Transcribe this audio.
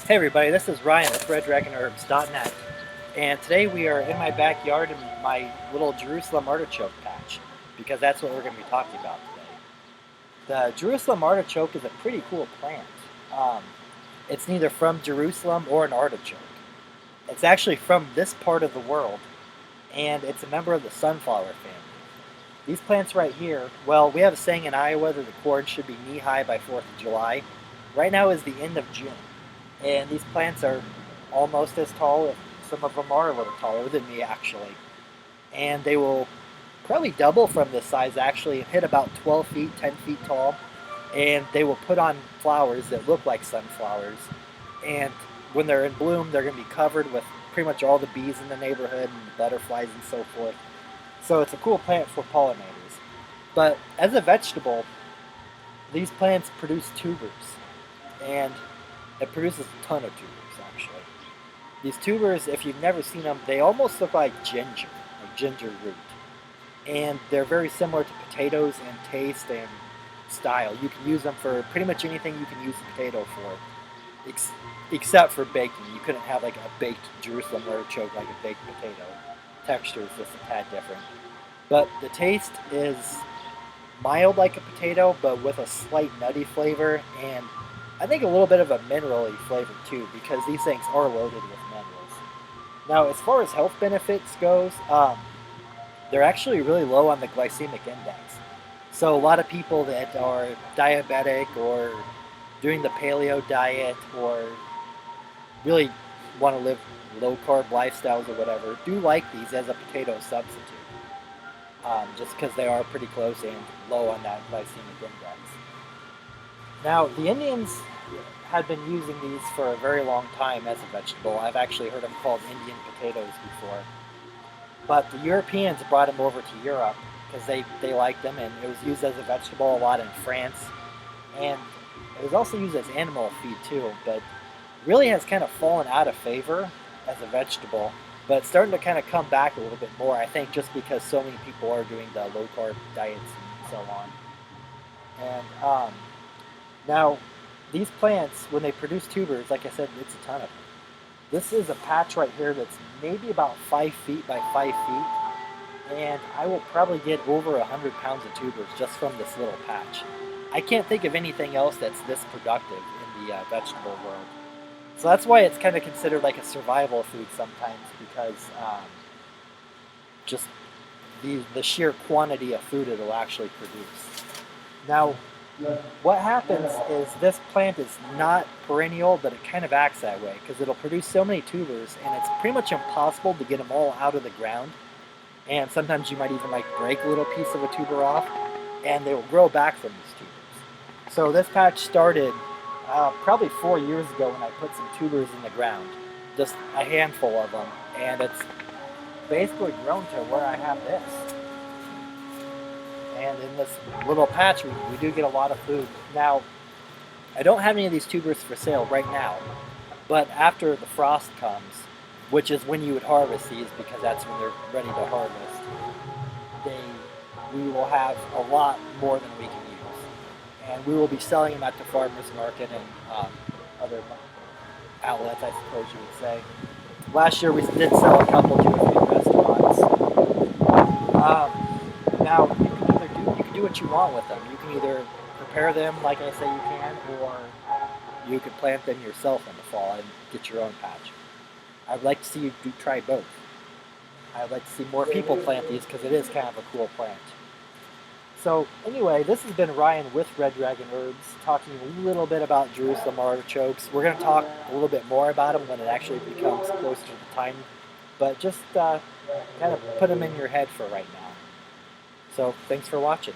Hey everybody, this is Ryan with RedDragonHerbs.net, and today we are in my backyard in my little Jerusalem artichoke patch, because that's what we're going to be talking about today. The Jerusalem artichoke is a pretty cool plant. Um, it's neither from Jerusalem or an artichoke. It's actually from this part of the world, and it's a member of the sunflower family. These plants right here, well, we have a saying in Iowa that the corn should be knee-high by 4th of July. Right now is the end of June. And these plants are almost as tall, if some of them are a little taller than me actually. And they will probably double from this size actually, hit about 12 feet, 10 feet tall. And they will put on flowers that look like sunflowers. And when they're in bloom, they're going to be covered with pretty much all the bees in the neighborhood and the butterflies and so forth. So it's a cool plant for pollinators. But as a vegetable, these plants produce tubers. And it produces a ton of tubers, actually. These tubers, if you've never seen them, they almost look like ginger root. And they're very similar to potatoes in taste and style. You can use them for pretty much anything you can use a potato for, except for baking. You couldn't have like a baked Jerusalem artichoke like a baked potato. Texture is just a tad different. But the taste is mild like a potato, but with a slight nutty flavor, and I think a little bit of a mineral-y flavor too, because these things are loaded with minerals. Now, as far as health benefits goes, they're actually really low on the glycemic index. So a lot of people that are diabetic or doing the paleo diet or really want to live low-carb lifestyles or whatever do like these as a potato substitute, just because they are pretty close and low on that glycemic index. Now, the Indians had been using these for a very long time as a vegetable. I've actually heard them called Indian potatoes before. But the Europeans brought them over to Europe because they liked them, and it was used as a vegetable a lot in France. And it was also used as animal feed too, but really has kind of fallen out of favor as a vegetable. But it's starting to kind of come back a little bit more, I think, just because so many people are doing the low-carb diets and so on. And now, these plants, when they produce tubers, like I said, it's a ton of them. This is a patch right here that's maybe about 5 feet by 5 feet, and I will probably get over 100 pounds of tubers just from this little patch. I can't think of anything else that's this productive in the vegetable world. So that's why it's kind of considered like a survival food sometimes, because just the sheer quantity of food it'll actually produce. Now, what happens is this plant is not perennial, but it kind of acts that way because it'll produce so many tubers, and it's pretty much impossible to get them all out of the ground. And sometimes you might even like break a little piece of a tuber off, and they will grow back from these tubers. So this patch started probably 4 years ago when I put some tubers in the ground, just a handful of them, and it's basically grown to where I have this. And in this little patch, we do get a lot of food. Now, I don't have any of these tubers for sale right now, but after the frost comes, which is when you would harvest these, because that's when they're ready to harvest, we will have a lot more than we can use. And we will be selling them at the farmer's market and other outlets, I suppose you would say. Last year we did sell a couple to a few restaurants. Now, you can do what you want with them. You can either prepare them like I say you can, or you could plant them yourself in the fall and get your own patch. I'd like to see you try both. I'd like to see more people plant these because it is kind of a cool plant. So anyway, this has been Ryan with Red Dragon Herbs, talking a little bit about Jerusalem artichokes. We're going to talk a little bit more about them when it actually becomes closer to the time, but just kind of put them in your head for right now. So thanks for watching.